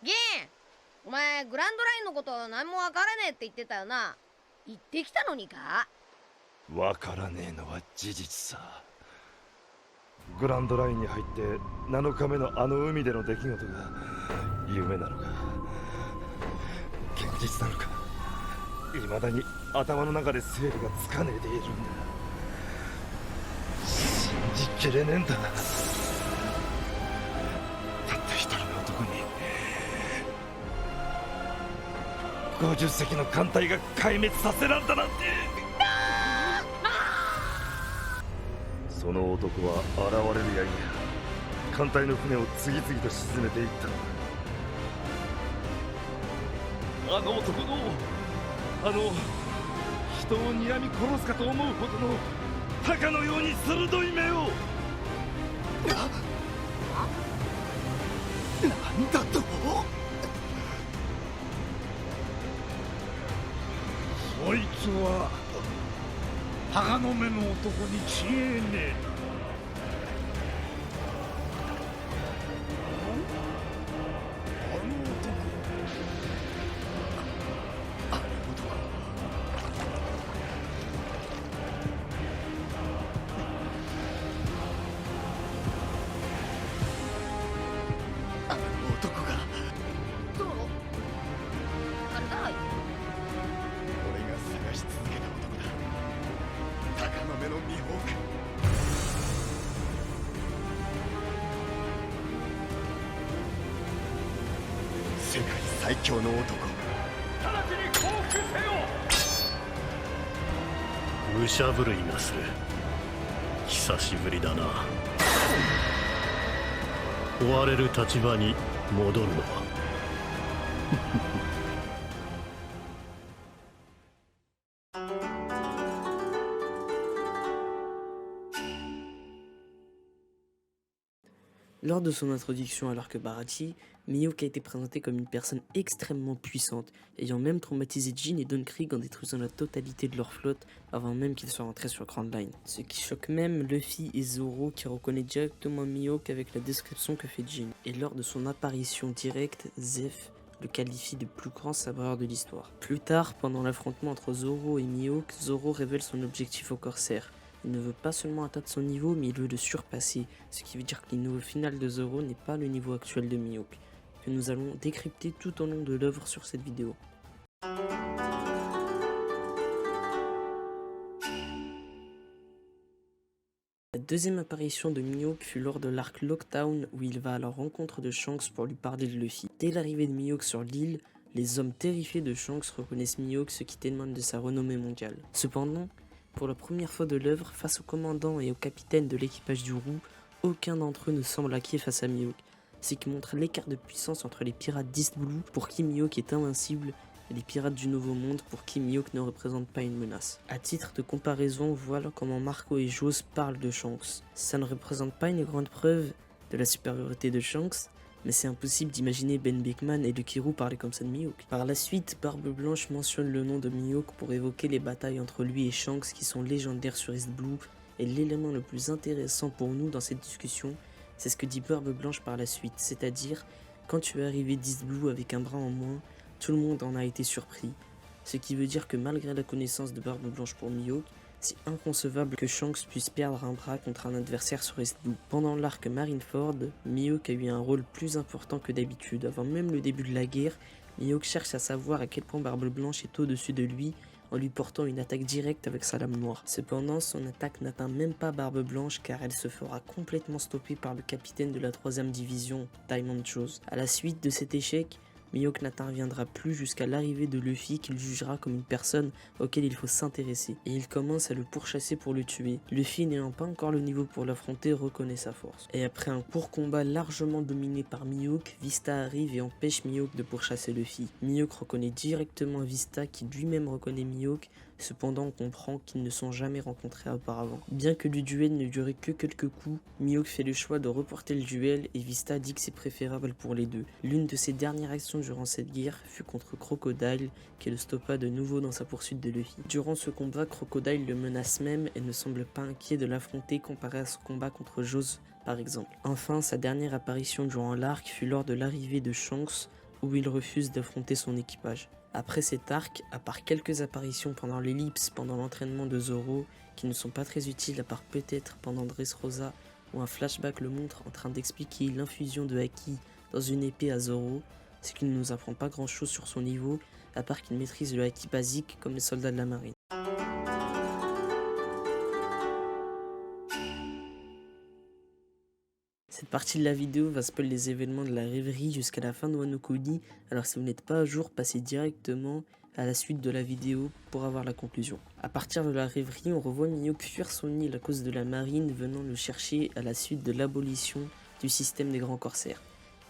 銀、お前グランドラインのこと何もわからねえって言ってたよな。行ってきたのにか？わからねえのは事実さ。グランドラインに入って7日目のあの海での出来事が夢なのか現実なのか、未だに頭の中で整理がつかねえでいるんだ。信じきれねえんだ。たった一人の男に50隻の艦隊が壊滅させられたなんて。その男は現れるやいや艦隊の船を次々と沈めていった。あの男の人を睨み殺すかと思うほどの鷹のように鋭い目を。なんだと？そいつは鋼の目の男に違えねえな。世界最強の男。直ちに降伏せよ。武者震いがする。久しぶりだな。追われる立場に戻るのは。Lors de son introduction à l'arc Baratie, Mihawk a été présenté comme une personne extrêmement puissante, ayant même traumatisé Jin et Don Krieg en détruisant la totalité de leur flotte avant même qu'ils soient rentrés sur Grand Line. Ce qui choque même Luffy et Zoro qui reconnaît directement Mihawk avec la description que fait Jin. Et lors de son apparition directe, Zeff le qualifie de plus grand sabreur de l'histoire. Plus tard, pendant l'affrontement entre Zoro et Mihawk, Zoro révèle son objectif au corsaire. Il ne veut pas seulement atteindre son niveau, mais il veut le surpasser, ce qui veut dire que le niveau final de Zoro n'est pas le niveau actuel de Mihawk, que nous allons décrypter tout au long de l'œuvre sur cette vidéo. La deuxième apparition de Mihawk fut lors de l'arc Lockdown où il va à la rencontre de Shanks pour lui parler de Luffy. Dès l'arrivée de Mihawk sur l'île, les hommes terrifiés de Shanks reconnaissent Mihawk, ce qui témoigne de sa renommée mondiale. Cependant, pour la première fois de l'œuvre, face au commandant et au capitaine de l'équipage du Roux, aucun d'entre eux ne semble acquis face à Mihawk, ce qui montre l'écart de puissance entre les pirates d'East Blue, pour qui Mihawk est invincible, et les pirates du Nouveau Monde, pour qui Mihawk ne représente pas une menace. A titre de comparaison, voilà comment Marco et Jose parlent de Shanks. Ça ne représente pas une grande preuve de la supériorité de Shanks, mais c'est impossible d'imaginer Ben Beckman et Lucky Roux parler comme ça de Mihawk. Par la suite, Barbe Blanche mentionne le nom de Mihawk pour évoquer les batailles entre lui et Shanks qui sont légendaires sur East Blue, et l'élément le plus intéressant pour nous dans cette discussion, c'est ce que dit Barbe Blanche par la suite, c'est-à-dire, quand tu es arrivé d'East Blue avec un bras en moins, tout le monde en a été surpris. Ce qui veut dire que malgré la connaissance de Barbe Blanche pour Mihawk, c'est inconcevable que Shanks puisse perdre un bras contre un adversaire sur East Blue. Pendant l'arc Marineford, Mihawk a eu un rôle plus important que d'habitude. Avant même le début de la guerre, Mihawk cherche à savoir à quel point Barbe Blanche est au-dessus de lui en lui portant une attaque directe avec sa lame noire. Cependant, son attaque n'atteint même pas Barbe Blanche car elle se fera complètement stopper par le capitaine de la 3ème division, Diamond Chose. À la suite de cet échec, Mihawk n'interviendra plus jusqu'à l'arrivée de Luffy qu'il jugera comme une personne auquel il faut s'intéresser, et il commence à le pourchasser pour le tuer. Luffy, n'ayant pas encore le niveau pour l'affronter, reconnaît sa force. Et après un court combat largement dominé par Mihawk, Vista arrive et empêche Mihawk de pourchasser Luffy. Mihawk reconnaît directement Vista qui lui-même reconnaît Mihawk, cependant on comprend qu'ils ne sont jamais rencontrés auparavant. Bien que le duel ne durait que quelques coups, Mihawk fait le choix de reporter le duel et Vista dit que c'est préférable pour les deux. L'une de ses dernières actions durant cette guerre fut contre Crocodile, qui le stoppa de nouveau dans sa poursuite de Luffy. Durant ce combat, Crocodile le menace même et ne semble pas inquiet de l'affronter comparé à son combat contre Jose par exemple. Enfin, sa dernière apparition durant l'arc fut lors de l'arrivée de Shanks, où il refuse d'affronter son équipage. Après cet arc, à part quelques apparitions pendant l'ellipse pendant l'entraînement de Zoro, qui ne sont pas très utiles à part peut-être pendant Dressrosa, où un flashback le montre en train d'expliquer l'infusion de Haki dans une épée à Zoro, ce qui ne nous apprend pas grand chose sur son niveau, à part qu'il maîtrise le Haki basique comme les soldats de la marine. Cette partie de la vidéo va spoiler les événements de la rêverie jusqu'à la fin de Wano Kuni, alors si vous n'êtes pas à jour, passez directement à la suite de la vidéo pour avoir la conclusion. À partir de la rêverie, on revoit Mihawk fuir son île à cause de la marine venant le chercher à la suite de l'abolition du système des grands corsaires.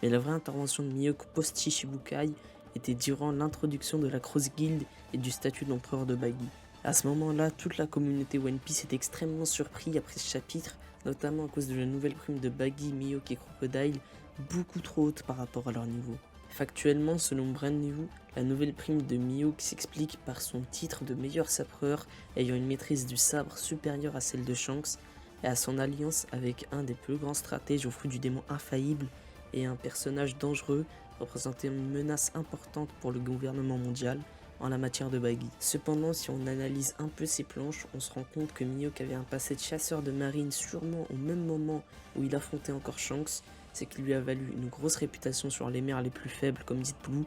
Mais la vraie intervention de Mihawk post-Shichibukai était durant l'introduction de la Cross Guild et du statut d'empereur de Bagi. À ce moment-là, toute la communauté One Piece est extrêmement surpris après ce chapitre, notamment à cause de la nouvelle prime de Bagi, Mihawk et Crocodile, beaucoup trop haute par rapport à leur niveau. Factuellement, selon Brand New, la nouvelle prime de Mihawk s'explique par son titre de meilleur sabreur ayant une maîtrise du sabre supérieure à celle de Shanks et à son alliance avec un des plus grands stratèges au fruit du démon infaillible et un personnage dangereux représentant une menace importante pour le gouvernement mondial en la matière de Bagi. Cependant, si on analyse un peu ses planches, on se rend compte que Mihawk avait un passé de chasseur de marine sûrement au même moment où il affrontait encore Shanks, ce qui lui a valu une grosse réputation sur les mers les plus faibles comme Deep Blue,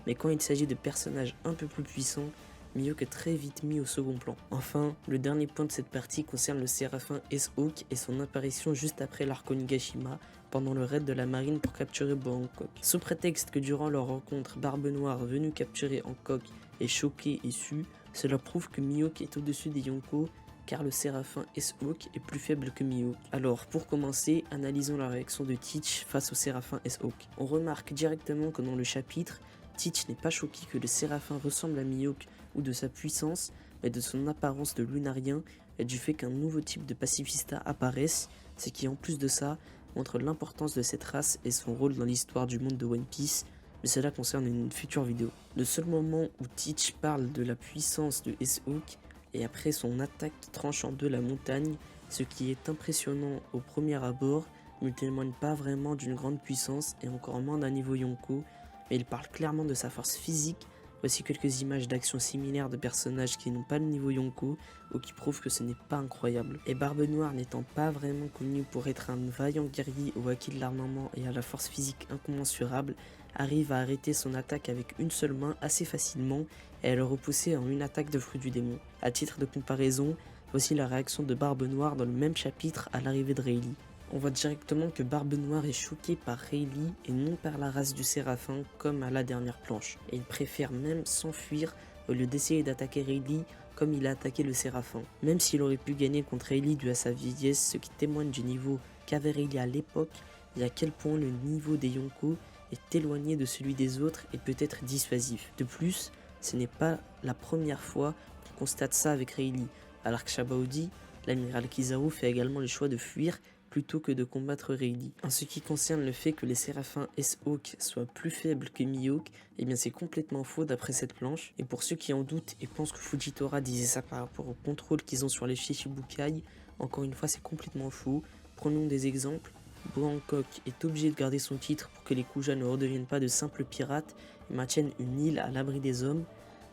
mais quand il s'agit de personnages un peu plus puissants, Mihawk est très vite mis au second plan. Enfin, le dernier point de cette partie concerne le Séraphin S-Hawk et son apparition juste après l'arc Onigashima pendant le raid de la marine pour capturer Hancock. Sous prétexte que durant leur rencontre, Barbe Noire venue capturer Hancock est choqué et su, cela prouve que Mihawk est au-dessus des Yonko car le Séraphin S-Hawk est plus faible que Mihawk. Alors pour commencer, analysons la réaction de Teach face au Séraphin S-Hawk. On remarque directement que dans le chapitre, Teach n'est pas choqué que le Séraphin ressemble à Mihawk ou de sa puissance, mais de son apparence de lunarien et du fait qu'un nouveau type de pacifista apparaisse, ce qui en plus de ça montre l'importance de cette race et son rôle dans l'histoire du monde de One Piece, mais cela concerne une future vidéo. Le seul moment où Teach parle de la puissance de S-Hawk est après son attaque qui tranche en deux la montagne, ce qui est impressionnant au premier abord, mais ne témoigne pas vraiment d'une grande puissance et encore moins d'un niveau Yonko, mais il parle clairement de sa force physique. Voici quelques images d'actions similaires de personnages qui n'ont pas le niveau Yonko ou qui prouvent que ce n'est pas incroyable. Et Barbe Noire n'étant pas vraiment connu pour être un vaillant guerrier au acquis de l'armement et à la force physique incommensurable, arrive à arrêter son attaque avec une seule main assez facilement et à le repousser en une attaque de fruit du démon. À titre de comparaison, voici la réaction de Barbe Noire dans le même chapitre à l'arrivée de Rayleigh. On voit directement que Barbe Noire est choqué par Rayleigh et non par la race du Séraphin comme à la dernière planche. Et il préfère même s'enfuir au lieu d'essayer d'attaquer Rayleigh comme il a attaqué le Séraphin. Même s'il aurait pu gagner contre Rayleigh dû à sa vieillesse, ce qui témoigne du niveau qu'avait Rayleigh à l'époque et à quel point le niveau des Yonko est éloigné de celui des autres et peut être dissuasif. De plus, ce n'est pas la première fois qu'on constate ça avec Rayleigh. À l'arc Shabaudi, l'amiral Kizaru fait également le choix de fuir plutôt que de combattre Rayleigh. En ce qui concerne le fait que les Séraphins S-Hawk soient plus faibles que Mihawk, eh bien c'est complètement faux d'après cette planche. Et pour ceux qui en doutent et pensent que Fujitora disait ça par rapport au contrôle qu'ils ont sur les Shichibukai, encore une fois c'est complètement faux. Prenons des exemples. Hancock est obligé de garder son titre pour que les Kuja ne redeviennent pas de simples pirates et maintiennent une île à l'abri des hommes.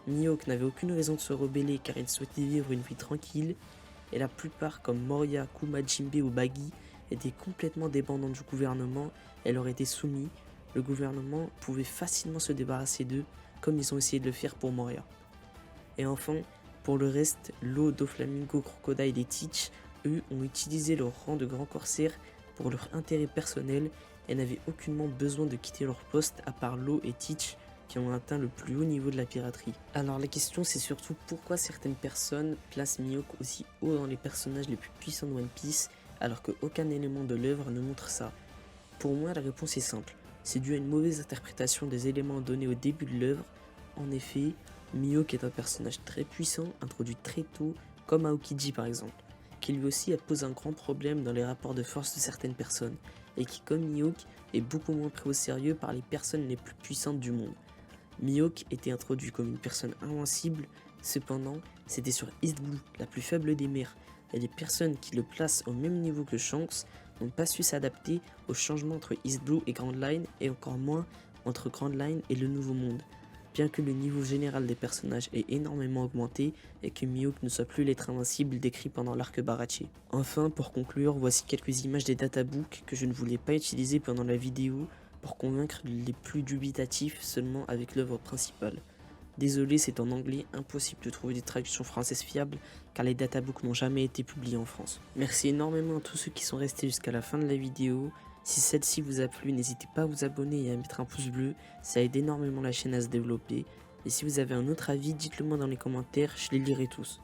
Mihawk n'avait aucune raison de se rebeller car il souhaitait vivre une vie tranquille. Et la plupart comme Moria, Kuma, Jinbe ou Bagi étaient complètement dépendants du gouvernement et leur étaient soumis. Le gouvernement pouvait facilement se débarrasser d'eux comme ils ont essayé de le faire pour Moria. Et enfin, pour le reste, Law, Doflamingo, Crocodile et Teach, eux, ont utilisé leur rang de grands corsaires pour leur intérêt personnel et n'avaient aucunement besoin de quitter leur poste à part Law et Teach qui ont atteint le plus haut niveau de la piraterie. Alors la question c'est surtout pourquoi certaines personnes placent Mihawk aussi haut dans les personnages les plus puissants de One Piece alors qu'aucun élément de l'œuvre ne montre ça. Pour moi la réponse est simple, c'est dû à une mauvaise interprétation des éléments donnés au début de l'œuvre. En effet, Mihawk est un personnage très puissant, introduit très tôt, comme Aokiji par exemple, qui lui aussi pose un grand problème dans les rapports de force de certaines personnes, et qui comme Mihawk est beaucoup moins pris au sérieux par les personnes les plus puissantes du monde. Mihawk était introduit comme une personne invincible, cependant c'était sur East Blue, la plus faible des mers, et les personnes qui le placent au même niveau que Shanks n'ont pas su s'adapter aux changements entre East Blue et Grand Line, et encore moins entre Grand Line et le Nouveau Monde. Bien que le niveau général des personnages ait énormément augmenté et que Mihawk ne soit plus l'être invincible décrit pendant l'arc Baratie. Enfin, pour conclure, voici quelques images des databooks que je ne voulais pas utiliser pendant la vidéo pour convaincre les plus dubitatifs seulement avec l'œuvre principale. Désolé, c'est en anglais, impossible de trouver des traductions françaises fiables car les databooks n'ont jamais été publiés en France. Merci énormément à tous ceux qui sont restés jusqu'à la fin de la vidéo. Si celle-ci vous a plu, n'hésitez pas à vous abonner et à mettre un pouce bleu, ça aide énormément la chaîne à se développer. Et si vous avez un autre avis, dites-le moi dans les commentaires, je les lirai tous.